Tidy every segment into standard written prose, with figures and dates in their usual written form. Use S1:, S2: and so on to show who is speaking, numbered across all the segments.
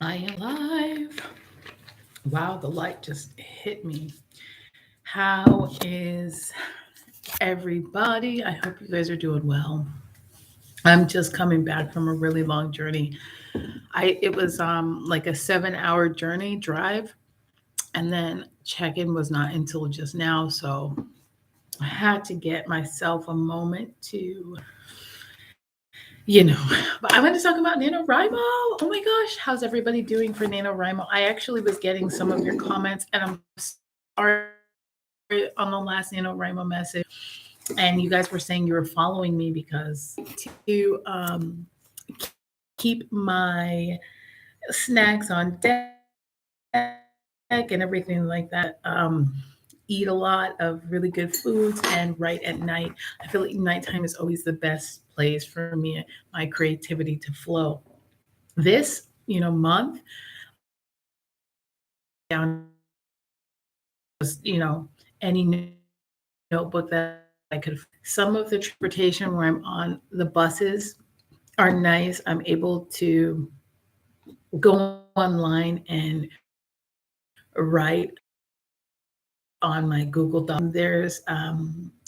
S1: I am live. Wow, the light just hit me. How is everybody? I hope you guys are doing well. I'm just coming back from a really long journey. It was like a 7 hour journey drive, and then check-in was not until just now. So I had to get myself a moment to, but I want to talk about NaNoWriMo. Oh my gosh, how's everybody doing for NaNoWriMo? I actually was getting some of your comments, and I'm sorry on the last NaNoWriMo message. And you guys were saying you were following me because to keep my snacks on deck and everything like that. Eat a lot of really good foods and write at night. I feel like nighttime is always the best place for me, my creativity to flow. This, month, I was writing down just, any notebook that I could find. Some of the transportation where I'm on the buses are nice. I'm able to go online and write on my Google Docs. There's a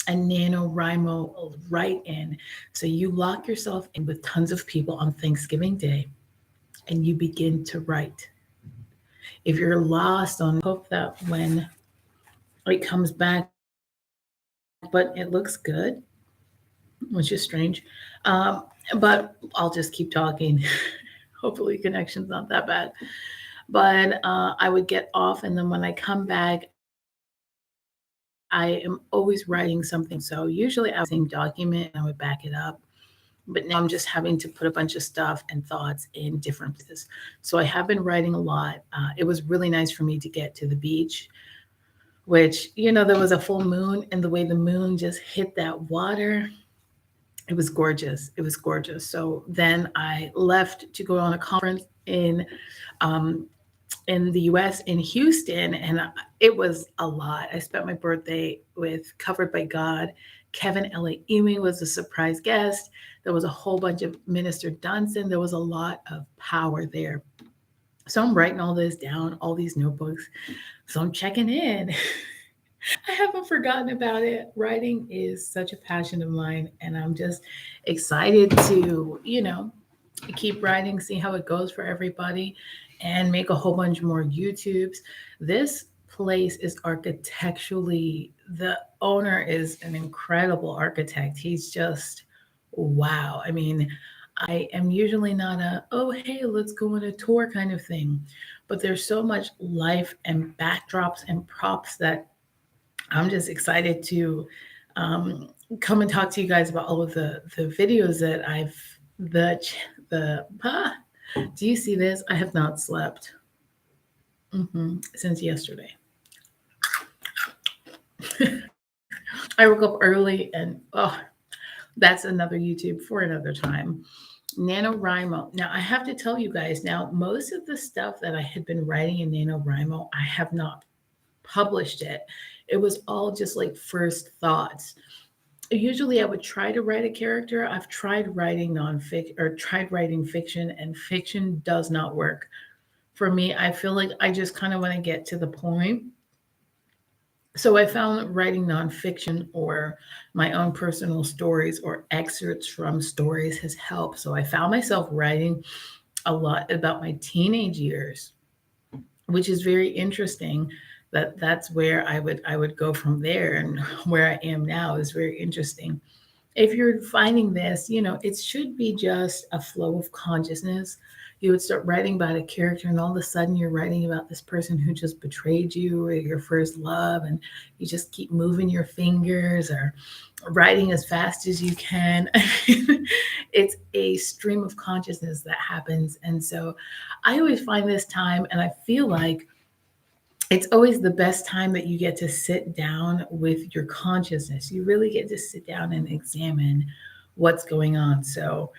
S1: NaNoWriMo write-in. So you lock yourself in with tons of people on Thanksgiving Day and you begin to write. If you're lost on, hope that when it comes back, but it looks good, which is strange. But I'll just keep talking. Hopefully, connection's not that bad. But I would get off, and then when I come back, I am always writing something. So usually I would write the same document and I would back it up. But now I'm just having to put a bunch of stuff and thoughts in different places. So I have been writing a lot. It was really nice for me to get to the beach, which, there was a full moon, and the way the moon just hit that water, it was gorgeous. It was gorgeous. So then I left to go on a conference um, in the US in Houston, and it was a lot. I spent my birthday with Covered by God. Kevin L.A. Ewing was a surprise guest. There was a whole bunch of Minister Dunson. There was a lot of power there. So I'm writing all this down, all these notebooks. So I'm checking in. I haven't forgotten about it. Writing is such a passion of mine, and I'm just excited to, keep writing, see how it goes for everybody, and make a whole bunch more YouTubes. This place is architecturally, the owner is an incredible architect. He's just wow. I mean, I am usually not a, oh, hey, let's go on a tour kind of thing, but there's so much life and backdrops and props that I'm just excited to um, come and talk to you guys about all of the videos that the do you see this? I have not slept since yesterday. I woke up early, and that's another YouTube for another time. NaNoWriMo. Now, I have to tell you guys now, most of the stuff that I had been writing in NaNoWriMo, I have not published it. It was all just like first thoughts. Usually I would try to write a character. I've tried writing nonfiction or tried writing fiction, and fiction does not work. For me, I feel like I just kind of want to get to the point. So I found writing nonfiction or my own personal stories or excerpts from stories has helped. So I found myself writing a lot about my teenage years, which is very interesting. That's where I would go from there, and where I am now is very interesting. If you're finding this, it should be just a flow of consciousness. You would start writing about a character, and all of a sudden, you're writing about this person who just betrayed you or your first love, and you just keep moving your fingers or writing as fast as you can. It's a stream of consciousness that happens. And so I always find this time, and I feel like it's always the best time that you get to sit down with your consciousness. You really get to sit down and examine what's going on. So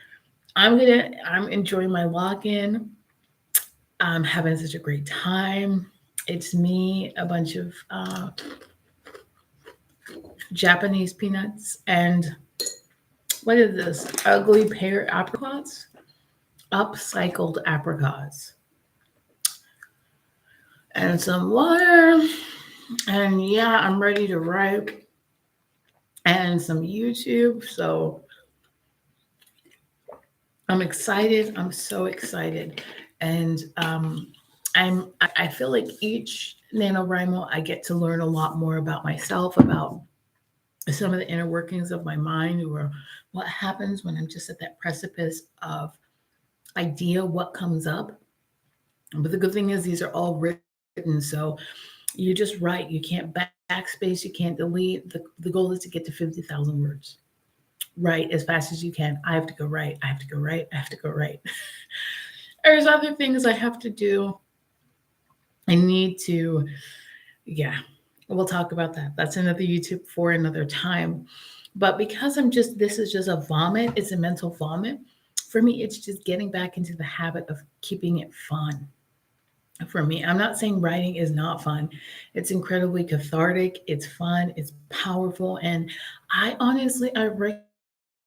S1: I'm enjoying my lock-in. I'm having such a great time. It's me, a bunch of Japanese peanuts, and what is this? Ugly pear apricots? Upcycled apricots. and some water. And yeah, I'm ready to write, and some YouTube. So I'm excited. I'm so excited. And I feel like each NaNoWriMo, I get to learn a lot more about myself, about some of the inner workings of my mind, or what happens when I'm just at that precipice of idea, what comes up. But the good thing is these are all written. So you just write. You can't backspace, you can't delete. The goal is to get to 50,000 words. Write as fast as you can. I have to go write. I have to go write. I have to go write. There's other things I have to do. I need to, yeah, we'll talk about that. That's another YouTube for another time. But because this is just a vomit, it's a mental vomit. For me, it's just getting back into the habit of keeping it fun. For me, I'm not saying writing is not fun. It's incredibly cathartic, it's fun, it's powerful. And I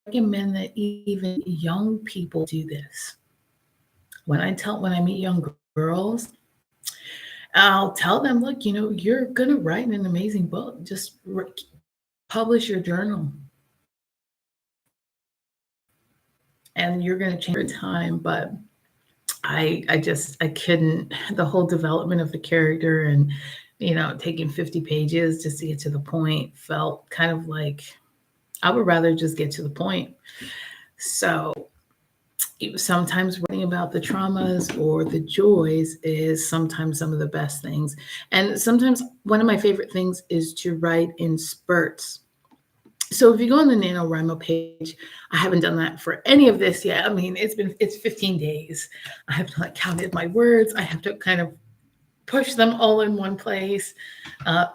S1: recommend that even young people do this. When I meet young girls, I'll tell them, look, you're going to write an amazing book. Just publish your journal, and you're going to change your time. But I couldn't, the whole development of the character, and taking 50 pages just to get to the point felt kind of like I would rather just get to the point. So sometimes writing about the traumas or the joys is sometimes some of the best things. And sometimes one of my favorite things is to write in spurts. So if you go on the NaNoWriMo page, I haven't done that for any of this yet. I mean, it's 15 days. I have to counted my words. I have to kind of push them all in one place. Uh,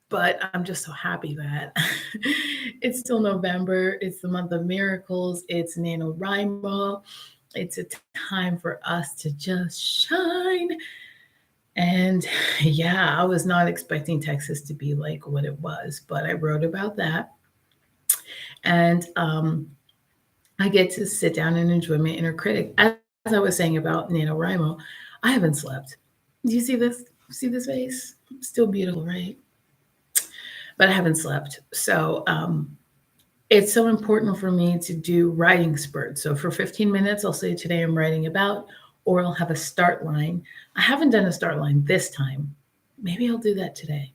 S1: but I'm just so happy that it's still November. It's the month of miracles. It's NaNoWriMo. It's a time for us to just shine. And yeah, I was not expecting Texas to be like what it was, but I wrote about that. And I get to sit down and enjoy my inner critic. As I was saying about NaNoWriMo, I haven't slept. Do you see this? See this face? Still beautiful, right? But I haven't slept. So it's so important for me to do writing spurts. So for 15 minutes, I'll say today I'm writing about, or I'll have a start line. I haven't done a start line this time. Maybe I'll do that today.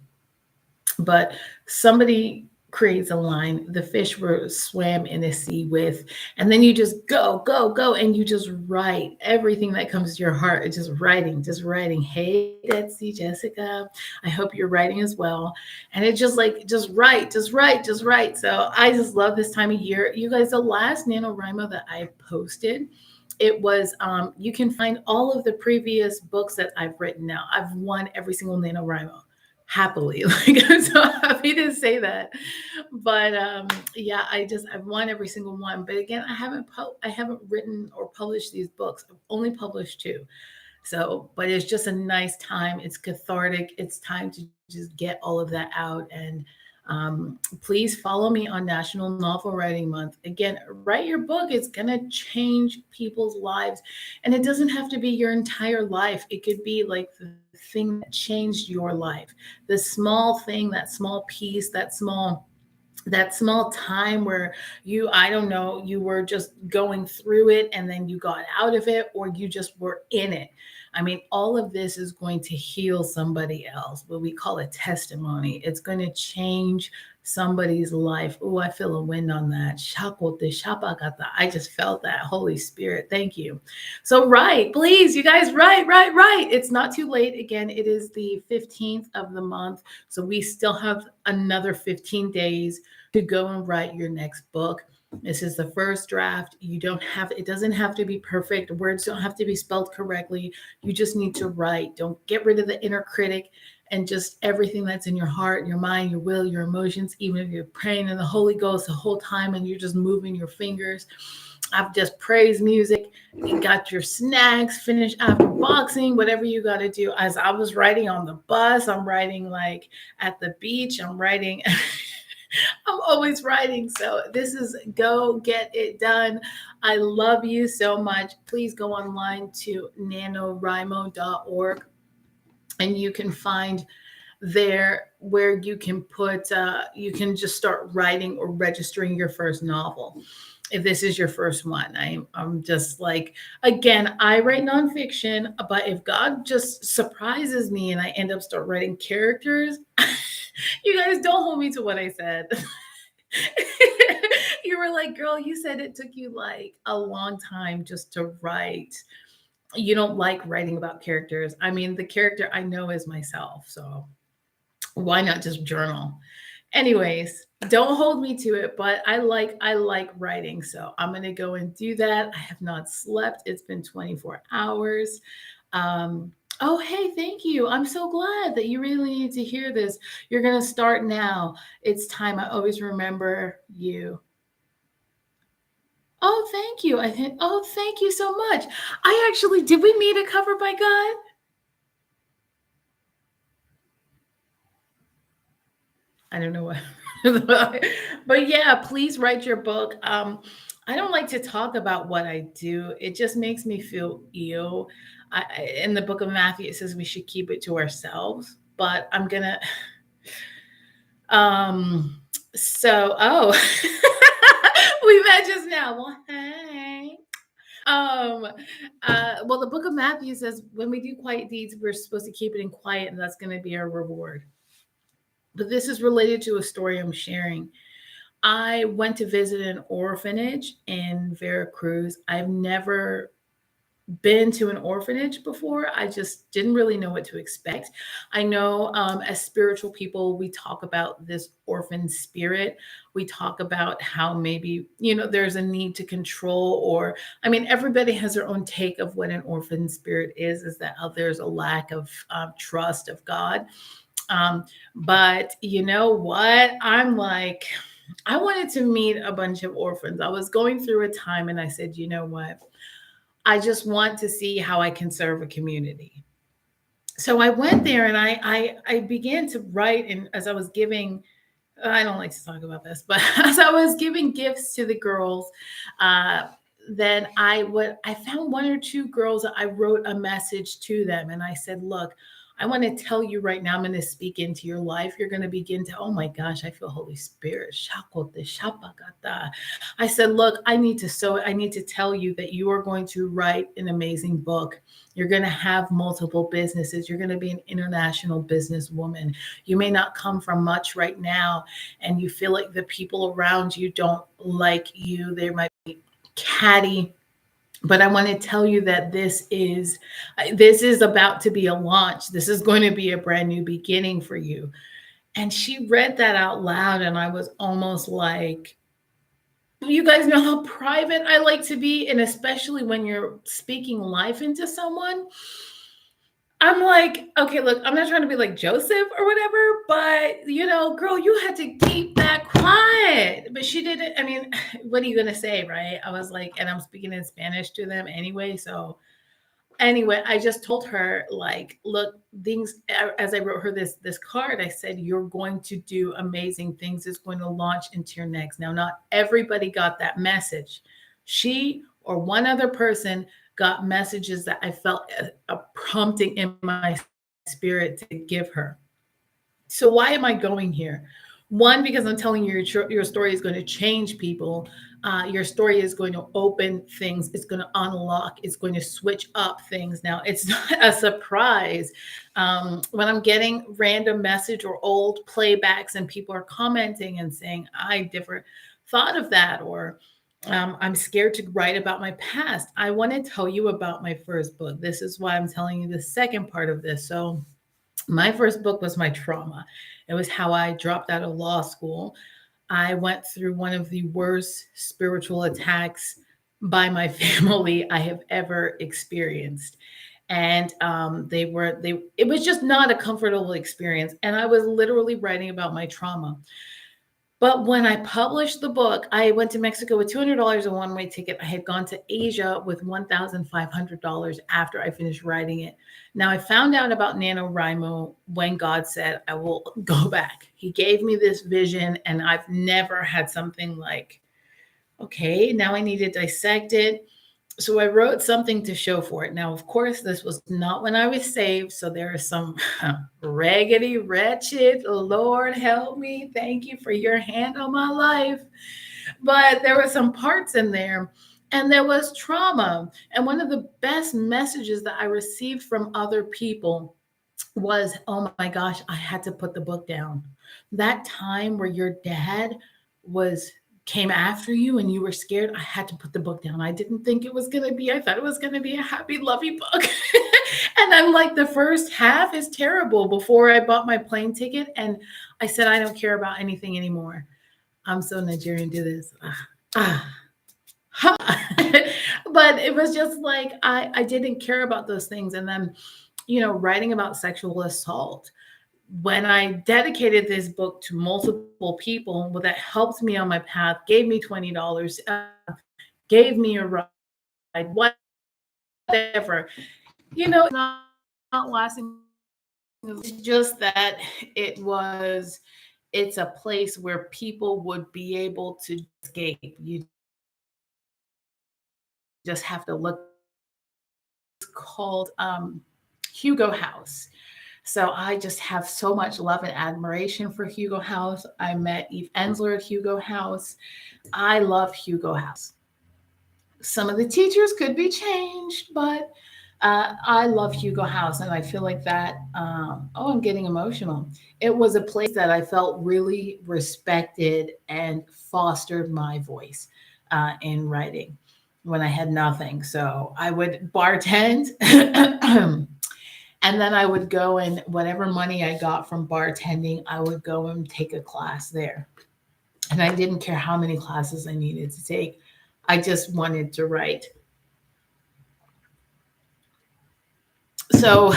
S1: But somebody creates a line, the fish were swam in a sea with, and then you just go, go, go, and you just write everything that comes to your heart. It's just writing, just writing. Hey, Betsy, Jessica, I hope you're writing as well. And it's just like, just write, just write, just write. So I just love this time of year. You guys, the last NaNoWriMo that I posted, it was you can find all of the previous books that I've written now. I've won every single NaNoWriMo happily. Like, I'm so happy to say that. But yeah, I've won every single one. But again, I haven't written or published these books. I've only published two. So, but it's just a nice time. It's cathartic. It's time to just get all of that out. And please follow me on National Novel Writing Month. Again, write your book. It's going to change people's lives. And it doesn't have to be your entire life. It could be like the thing that changed your life, the small thing, that small piece, that small time where I don't know, you were just going through it and then you got out of it, or you just were in it. I mean, all of this is going to heal somebody else, what we call a testimony. It's going to change somebody's life. Oh, I feel a wind on that. I just felt that. Holy Spirit, thank you. So write, please, you guys, write. It's not too late. Again, it is the 15th of the month. So we still have another 15 days to go and write your next book. This is the first draft. It doesn't have to be perfect. Words don't have to be spelled correctly. You just need to write. Don't get rid of the inner critic and just everything that's in your heart, your mind, your will, your emotions, even if you're praying in the Holy Ghost the whole time and you're just moving your fingers. I've just praise music. You got your snacks, finish after boxing, whatever you got to do. As I was writing on the bus, I'm writing like at the beach, I'm writing. I'm always writing. So this is go get it done. I love you so much. Please go online to nanowrimo.org and you can find there where you can put you can just start writing or registering your first novel if this is your first one. I'm just like, again, I write nonfiction, but if God just surprises me and I end up start writing characters, you guys don't hold me to what I said. You were like, girl, you said it took you like a long time just to write. You don't like writing about characters. I mean, the character I know is myself, so why not just journal? Anyways, don't hold me to it, but I like writing, so I'm gonna go and do that. I have not slept. It's been 24 hours. Um, oh, hey, thank you. I'm so glad that you really need to hear this. You're gonna start now. It's time. I always remember you. Oh, thank you. I think. Oh, thank you so much. I actually did. We meet a cover by God. I don't know what, but yeah, please write your book. I don't like to talk about what I do. It just makes me feel ill. In the book of Matthew, it says we should keep it to ourselves. But I'm gonna. Um. So, oh, we met just now. Well, hey. Um. Well, the book of Matthew says when we do quiet deeds, we're supposed to keep it in quiet, and that's going to be our reward. But this is related to a story I'm sharing. I went to visit an orphanage in Veracruz. I've never been to an orphanage before. I just didn't really know what to expect. I know as spiritual people, we talk about this orphan spirit. We talk about how maybe, there's a need to control, or, I mean, everybody has their own take of what an orphan spirit is that there's a lack of trust of God. Um, but you know what? I'm like, I wanted to meet a bunch of orphans. I was going through a time and I said, you know what? I just want to see how I can serve a community. So I went there and I began to write. And as I was giving, I don't like to talk about this, but as I was giving gifts to the girls, uh, then I found one or two girls that I wrote a message to them, and I said, "Look, I want to tell you right now. I'm going to speak into your life. You're going to begin to. Oh my gosh, I feel Holy Spirit. Shakote shapakata. I said, look, I need to sow. I need to tell you that you are going to write an amazing book. You're going to have multiple businesses. You're going to be an international businesswoman. You may not come from much right now, and you feel like the people around you don't like you. They might be catty, but I want to tell you that this is about to be a launch. This is going to be a brand new beginning for you." And she read that out loud, and I was almost like, you guys know how private I like to be, and especially when you're speaking life into someone. I'm like, okay, look, I'm not trying to be like Joseph or whatever, but girl, you had to keep that quiet. But she didn't. I mean, what are you gonna say, right? I was like, and I'm speaking in Spanish to them anyway. So anyway, I just told her, like, look, things, as I wrote her this card, I said, you're going to do amazing things. It's going to launch into your next. Now, not everybody got that message. She or one other person got messages that I felt a prompting in my spirit to give her. So why am I going here? One, because I'm telling you your story is going to change people. Your story is going to open things. It's going to unlock. It's going to switch up things. Now, it's not a surprise when I'm getting random message or old playbacks and people are commenting and saying, I never thought of that, or I'm scared to write about my past. I want to tell you about my first book. This is why I'm telling you the second part of this. So my first book was my trauma. It was how I dropped out of law school. I went through one of the worst spiritual attacks by my family I have ever experienced. And it was just not a comfortable experience. And I was literally writing about my trauma. But when I published the book, I went to Mexico with $200 a one-way ticket. I had gone to Asia with $1,500 after I finished writing it. Now, I found out about NaNoWriMo when God said, I will go back. He gave me this vision, and I've never had something like, okay, now I need to dissect it. So I wrote something to show for it. Now, of course, this was not when I was saved. So there is some raggedy, wretched, Lord help me. Thank you for your hand on my life. But there were some parts in there, and there was trauma. And one of the best messages that I received from other people was, oh my gosh, I had to put the book down. That time where your dad was came after you and you were scared, I had to put the book down. I didn't think it was going to be, I thought it was going to be a happy lovey book. And I'm like, the first half is terrible. Before I bought my plane ticket, and I said I don't care about anything anymore. I'm so Nigerian to this. Ha. But it was just like I didn't care about those things. And then, writing about sexual assault. When I dedicated this book to multiple people, well, that helped me on my path, gave me $20, gave me a ride, whatever. Not lasting. It's just that it was. It's a place where people would be able to escape. You just have to look. It's called Hugo House. So I just have so much love and admiration for Hugo House. I met Eve Ensler at Hugo House. I love Hugo House. Some of the teachers could be changed, but I love Hugo House, and I feel like that. I'm getting emotional. It was a place that I felt really respected and fostered my voice in writing when I had nothing. So I would bartend. And then I would go, and whatever money I got from bartending, I would go and take a class there. And I didn't care how many classes I needed to take. I just wanted to write. So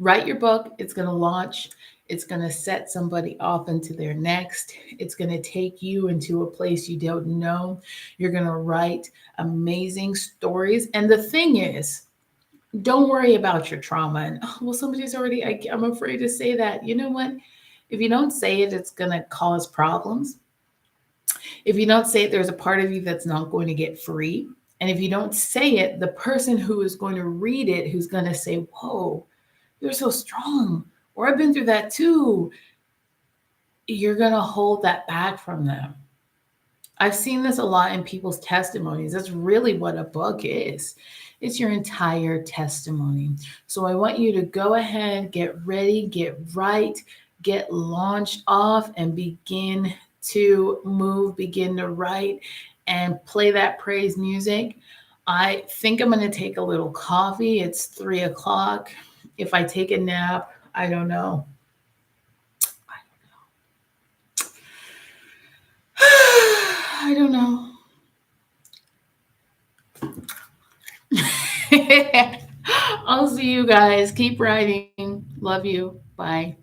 S1: write your book. It's going to launch. It's going to set somebody off into their next. It's going to take you into a place you don't know. You're going to write amazing stories. And the thing is, don't worry about your trauma. And, oh, well, somebody's already, I'm afraid to say that. You know what? If you don't say it, it's going to cause problems. If you don't say it, there's a part of you that's not going to get free. And if you don't say it, the person who is going to read it, who's going to say, whoa, you're so strong, or I've been through that too, you're going to hold that back from them. I've seen this a lot in people's testimonies. That's really what a book is. It's your entire testimony. So I want you to go ahead, get ready, get right, get launched off, and begin to move, begin to write, and play that praise music. I think I'm going to take a little coffee. It's 3 o'clock. If I take a nap, I don't know. I don't know. I'll see you guys. Keep writing. Love you. Bye.